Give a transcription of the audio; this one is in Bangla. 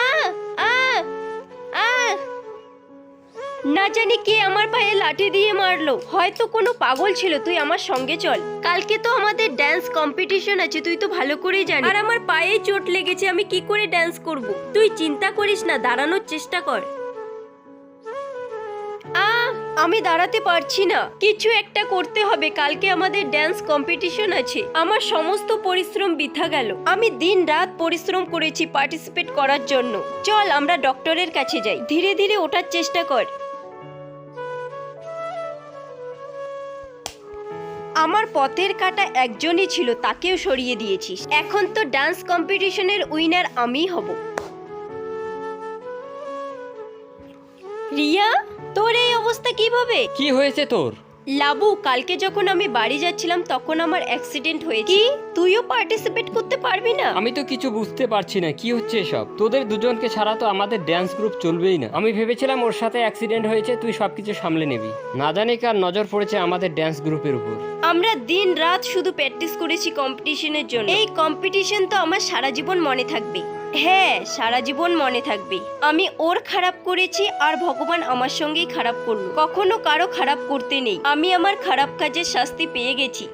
আ আ আ না জানি কে আমার পায়ে লাঠি দিয়ে মারলো, হয়তো কোনো পাগল ছিল। তুই আমার সঙ্গে চল, কালকে তো আমাদের ড্যান্স কম্পিটিশন আছে, তুই তো ভালো করেই জানিস। আর আমার পায়ে চোট লেগেছে, আমি কি করে ড্যান্স করব? তুই চিন্তা করিস না, দাঁড়ানোর চেষ্টা কর। আমি দাঁড়াতে পারছি না, কিছু একটা করতে হবে। কালকে আমাদের ড্যান্স কম্পিটিশন আছে, আমার সমস্ত পরিশ্রম বৃথা গেল। আমি দিন রাত পরিশ্রম করেছি পার্টিসিপেট করার জন্য। চল আমরা ডক্টরের কাছে যাই, ধীরে ধীরে ওঠার চেষ্টা কর। আমার পথের কাঁটা একজনই ছিল, তাকেও সরিয়ে দিয়েছিস। এখন তো ডান্স কম্পিটিশনের উইনার আমিই হব। রিয়া, তোর এই অবস্থা কিভাবে? কি হয়েছে তোর? লাবু, কালকে যখন আমি বাড়ি যাচ্ছিলাম তখন আমার অ্যাক্সিডেন্ট হয়েছে। কি, তুইও পার্টিসিপেট করতে পারবি না? আমি তো কিছু বুঝতে পারছি না কি হচ্ছে এসব। তোদের দুজনকে ছাড়া তো আমাদের ড্যান্স গ্রুপ চলবেই না। আমি ভেবেছিলাম ওর সাথে অ্যাক্সিডেন্ট হয়েছে, তুই সবকিছু সামলে নিবি। না জানি কার নজর পড়েছে আমাদের ড্যান্স গ্রুপের উপর। আমরা দিন রাত শুধু প্র্যাকটিস করেছি কম্পিটিশনের জন্য। এই কম্পিটিশন তো আমার সারা জীবন মনে থাকবে। হ্যাঁ, সারা জীবন মনে থাকবে। আমি ওর খারাপ করেছি আর ভগবান আমার সঙ্গেই খারাপ করলো। কখনো কারো খারাপ করতে নেই। আমি আমার খারাপ কাজের শাস্তি পেয়ে গেছি।